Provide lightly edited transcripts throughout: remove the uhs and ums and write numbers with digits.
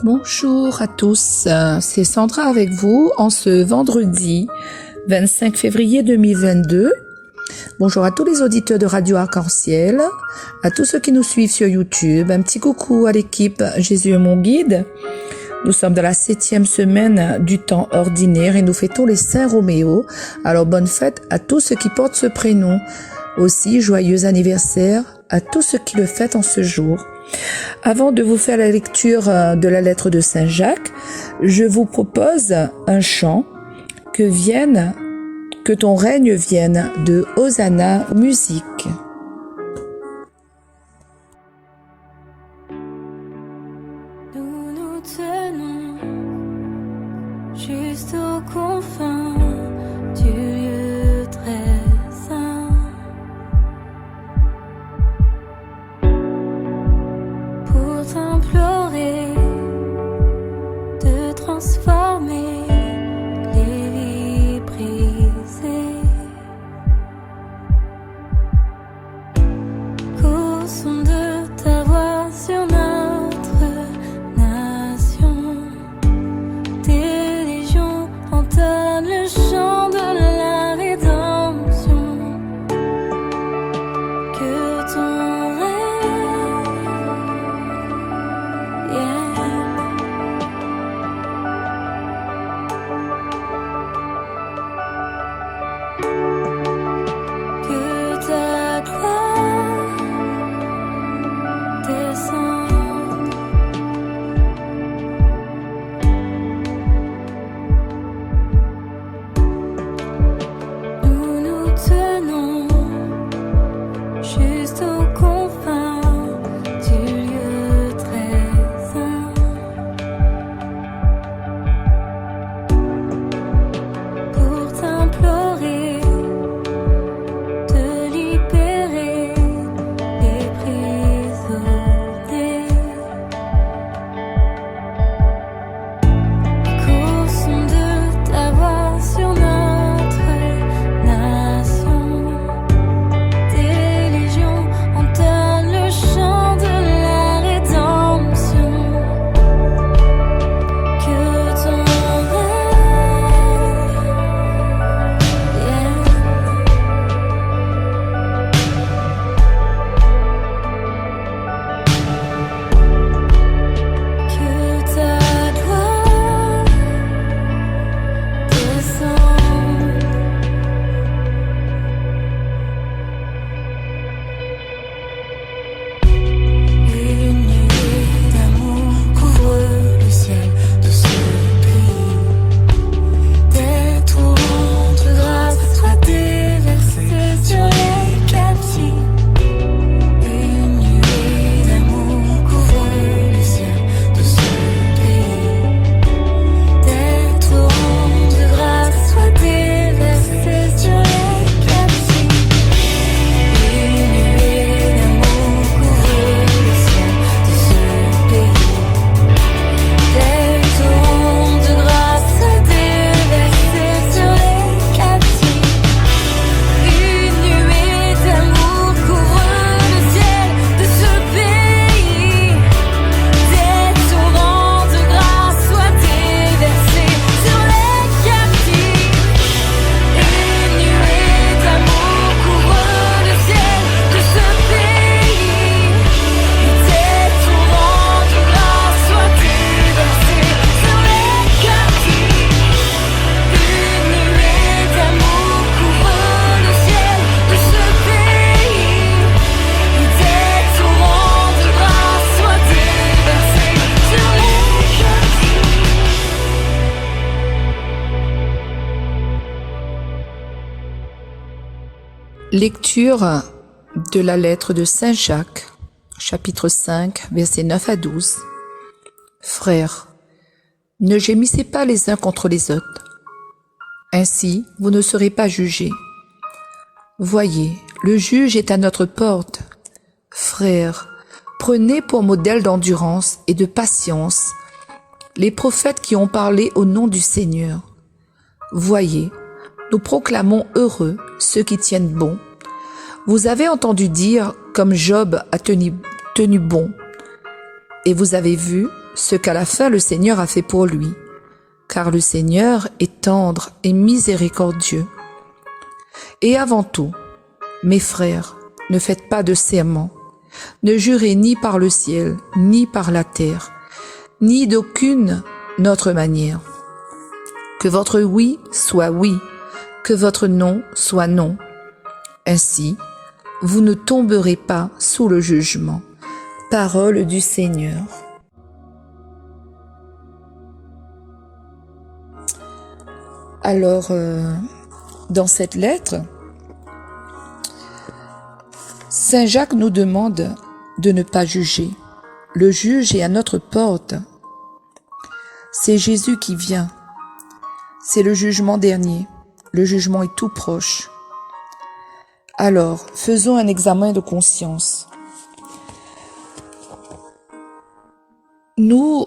Bonjour à tous, c'est Sandra avec vous en ce vendredi 25 février 2022. Bonjour à tous les auditeurs de Radio Arc-en-Ciel, à tous ceux qui nous suivent sur YouTube. Un petit coucou à l'équipe Jésus est mon guide. Nous sommes dans la 7e semaine du temps ordinaire et nous fêtons les Saints Roméo. Alors bonne fête à tous ceux qui portent ce prénom. Aussi joyeux anniversaire à tous ceux qui le fêtent en ce jour. Avant de vous faire la lecture de la lettre de Saint Jacques, je vous propose un chant que ton règne vienne de Hosanna Musique. Nous nous tenons juste aux confins du lieu très saint pour t'implorer de transformer les vies brisées qu'au son de ta voix sur notre nation. Des légions entonnent le chant de la rédemption. Que ton règne que ta gloire descende. Nous nous tenons juste aux confins du lieu très saint pour t'implorer de libérer les prisonniers. Qu'au son de ta voix sur notre nation, des légions entonnent le chant de la rédemption. Que ton règne vienne. Que ta gloire descende. Une nuée d'amour couvre le ciel de ce pays. Des torrents de grâce soient déversés sur les captifs. Une nuée d'amour couvre le ciel de ce pays. Des torrents de grâce soient déversés sur les captifs. Une nuée d'amour couvre le ciel de ce pays. Des torrents de grâce soient déversés sur les captifs. Une nuée d'amour couvre le ciel de ce pays. Des torrents de grâce soient déversés sur les captifs. Une nuée d'amour couvre le ciel de ce pays. Des torrents de grâce soient déversés sur les captifs. Une nuée d'amour couvre le ciel de ce pays. Des torrents de grâce soient déversés sur les captifs. Lecture de la lettre de Saint Jacques, chapitre 5, versets 9 à 12. Frères, ne gémissez pas les uns contre les autres. Ainsi, vous ne serez pas jugés. Voyez, le juge est à notre porte. Frères, prenez pour modèle d'endurance et de patience les prophètes qui ont parlé au nom du Seigneur. Voyez, nous proclamons heureux ceux qui tiennent bon. Vous avez entendu dire comme Job a tenu bon, et vous avez vu ce qu'à la fin le Seigneur a fait pour lui, car le Seigneur est tendre et miséricordieux. Et avant tout, mes frères, ne faites pas de serment, ne jurez ni par le ciel, ni par la terre, ni d'aucune autre manière. Que votre oui soit oui, que votre non soit non. Ainsi, vous ne tomberez pas sous le jugement. Parole du Seigneur. Alors, dans cette lettre, Saint Jacques nous demande de ne pas juger. Le juge est à notre porte. C'est Jésus qui vient. C'est le jugement dernier. Le jugement est tout proche. Alors, faisons un examen de conscience. Nous,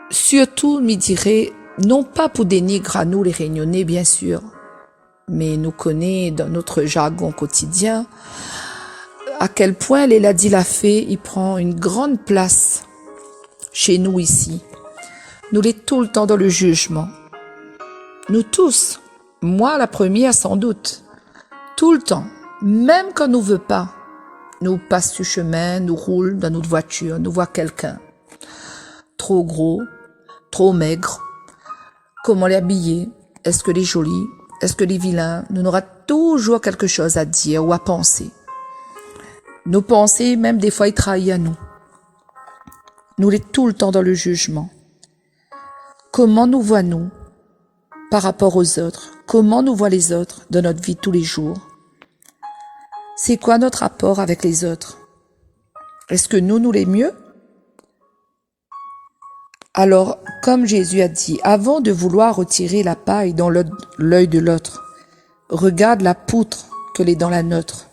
surtout, me dirais, non pas pour dénigrer à nous les Réunionnais, bien sûr, mais nous connaissons dans notre jargon quotidien à quel point l'Eladi l'a fait, il prend une grande place chez nous ici. Nous l'est tout le temps dans le jugement. Nous tous, moi la première sans doute, tout le temps, même quand nous ne veut pas, nous passe sur chemin, nous roule dans notre voiture, nous voit quelqu'un trop gros, trop maigre, comment l'habiller, est-ce que les jolis, est-ce que les vilains, nous aura toujours quelque chose à dire ou à penser. Nos pensées, même des fois, ils trahissent à nous. Nous l'est tout le temps dans le jugement. Comment nous voit-nous par rapport aux autres? Comment nous voient les autres dans notre vie tous les jours? C'est quoi notre rapport avec les autres? Est-ce que nous les mieux? Alors, comme Jésus a dit, avant de vouloir retirer la paille dans l'œil de l'autre, regarde la poutre qu'elle est dans la nôtre.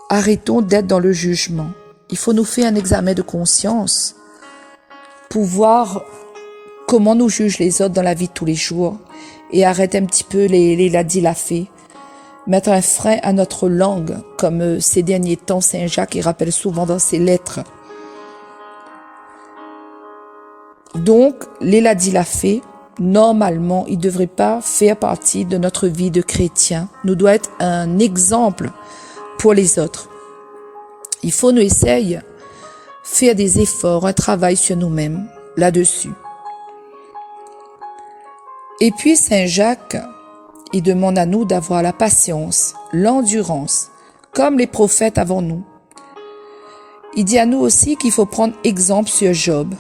Arrêtons d'être dans le jugement. Il faut nous faire un examen de conscience pour voir comment nous jugent les autres dans la vie de tous les jours et arrêter un petit peu les l'a-dit l'a fait. Mettre un frein à notre langue, comme ces derniers temps Saint Jacques il rappelle souvent dans ses lettres. Donc, les l'a-dit l'a fait, normalement, il ne devrait pas faire partie de notre vie de chrétien. Nous doit être un exemple pour les autres. Il faut nous essayer faire des efforts, un travail sur nous-mêmes là-dessus. Et puis Saint Jacques, il demande à nous d'avoir la patience, l'endurance, comme les prophètes avant nous. Il dit à nous aussi qu'il faut prendre exemple sur Job.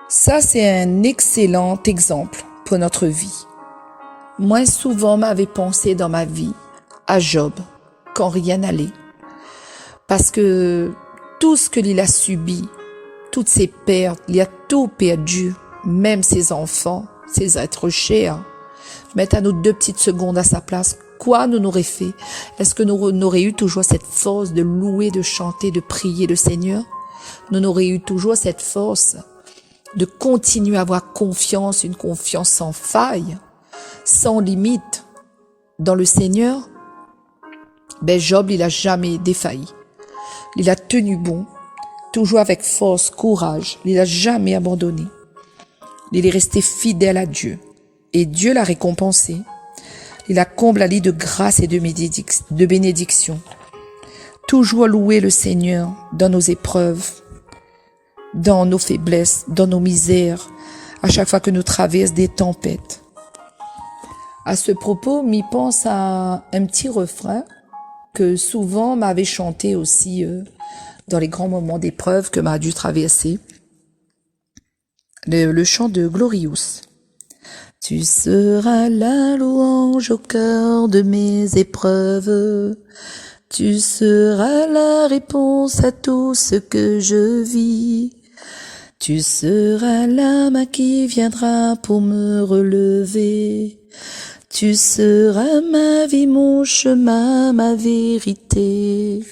Ça, c'est un excellent exemple pour notre vie. Moi, souvent, m'avais pensé dans ma vie à Job, quand rien n'allait. Parce que tout ce qu'il a subi, toutes ses pertes, il a tout perdu, même ses enfants, ses êtres chers. Mettez à nous 2 petites secondes à sa place. Quoi nous n'aurait fait? Est-ce que nous n'aurions eu toujours cette force de louer, de chanter, de prier le Seigneur? Nous n'aurions eu toujours cette force de continuer à avoir confiance, une confiance sans faille, sans limite dans le Seigneur? Ben Job, il a jamais défailli. Il a tenu bon, toujours avec force, courage. Il n'a jamais abandonné. Il est resté fidèle à Dieu. Et Dieu l'a récompensé. Il a comblé de grâce et de bénédiction. Toujours louer le Seigneur dans nos épreuves, dans nos faiblesses, dans nos misères, à chaque fois que nous traversons des tempêtes. À ce propos, m'y pense à un petit refrain que souvent m'avait chanté aussi dans les grands moments d'épreuve que m'a dû traverser. Le chant de Glorious. Tu seras la louange au cœur de mes épreuves. Tu seras la réponse à tout ce que je vis. Tu seras la main qui viendra pour me relever. Tu seras ma vie, mon chemin, ma vérité.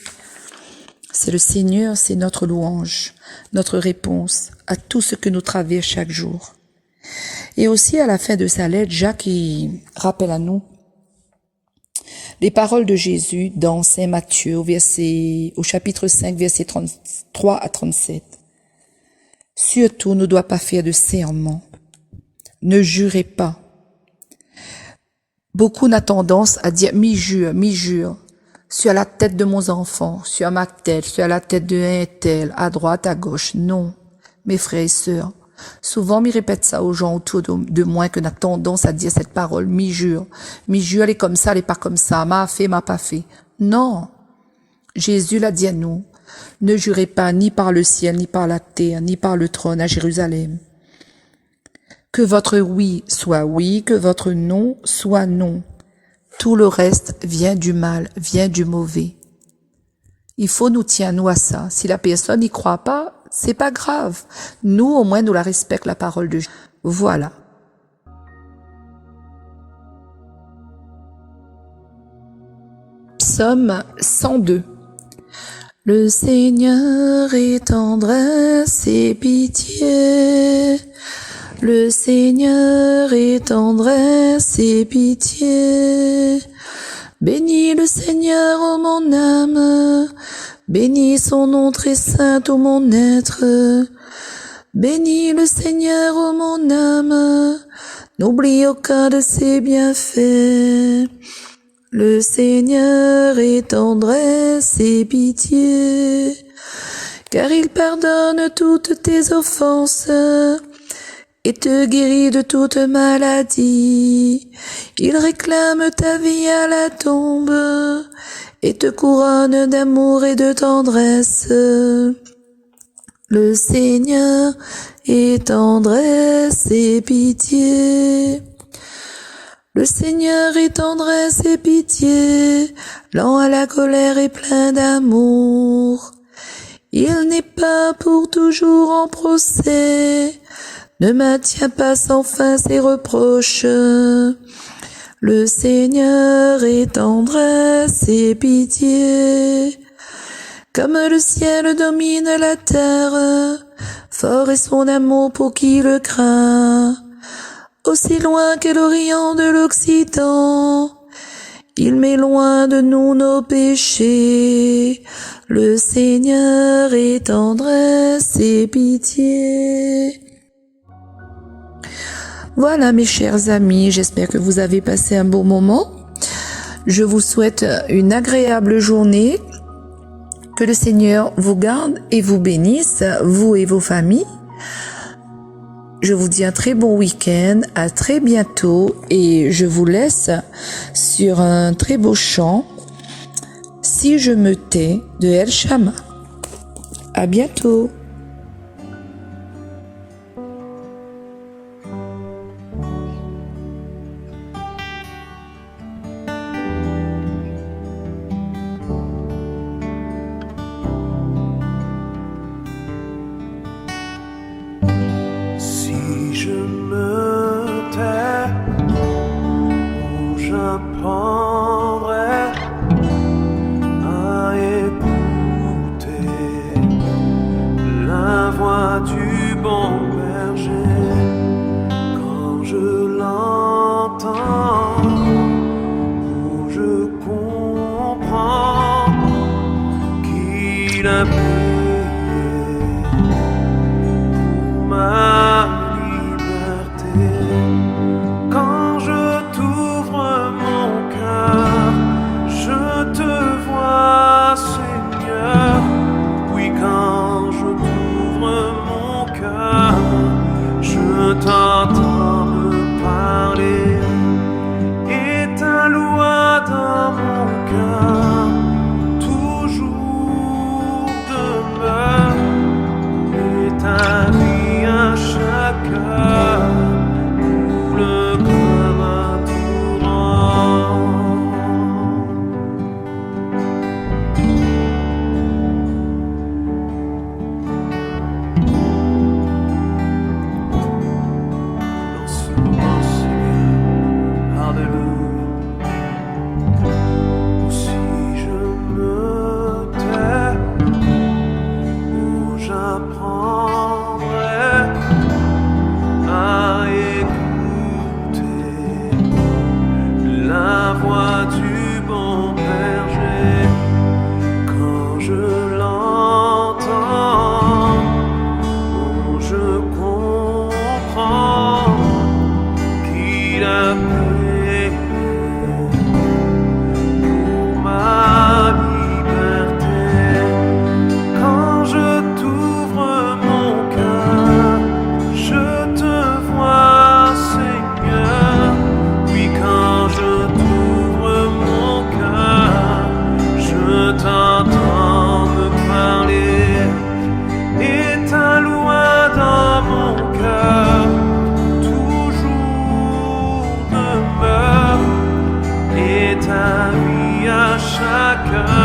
C'est le Seigneur, c'est notre louange, notre réponse à tout ce que nous traversons chaque jour. Et aussi à la fin de sa lettre, Jacques il rappelle à nous Les paroles de Jésus dans Saint Matthieu au chapitre 5, versets 33 à 37. Surtout, ne doit pas faire de serment. Ne jurez pas. Beaucoup ont tendance à dire mi-jure, sur la tête de mon enfant, sur ma tête, sur la tête de un tel, à droite, à gauche. Non, mes frères et sœurs. Souvent, m'y répète ça aux gens autour de moi, que n'a tendance à dire cette parole, mi-jure. Mi-jure, elle est comme ça, elle est pas comme ça, m'a fait, m'a pas fait. Non. Jésus l'a dit à nous. Ne jurez pas ni par le ciel, ni par la terre, ni par le trône à Jérusalem. Que votre oui soit oui, que votre non soit non. Tout le reste vient du mal, vient du mauvais. Il faut nous tenir, nous, à ça. Si la personne n'y croit pas, c'est pas grave. Nous, au moins, nous la respectons, la parole de Dieu. Voilà. Psaume 102. Le Seigneur est tendresse et pitié. Le Seigneur est tendresse et pitié. Bénis le Seigneur, ô mon âme. Bénis son nom très saint, ô mon être. Bénis le Seigneur, ô mon âme. N'oublie aucun de ses bienfaits. Le Seigneur est tendresse et pitié, car il pardonne toutes tes offenses et te guérit de toute maladie. Il réclame ta vie à la tombe et te couronne d'amour et de tendresse. Le Seigneur est tendresse et pitié. Le Seigneur est tendresse et pitié, lent à la colère et plein d'amour. Il n'est pas pour toujours en procès, ne maintient pas sans fin ses reproches. Le Seigneur est tendresse et pitié, comme le ciel domine la terre, fort est son amour pour qui le craint. Aussi loin que l'Orient de l'Occident, il met loin de nous nos péchés. Le Seigneur est tendresse et pitié. Voilà mes chers amis, j'espère que vous avez passé un bon moment. Je vous souhaite une agréable journée. Que le Seigneur vous garde et vous bénisse, vous et vos familles. Je vous dis un très bon week-end, à très bientôt et je vous laisse sur un très beau chant, Si je me tais de El Shama. À bientôt. Toujours de chacun.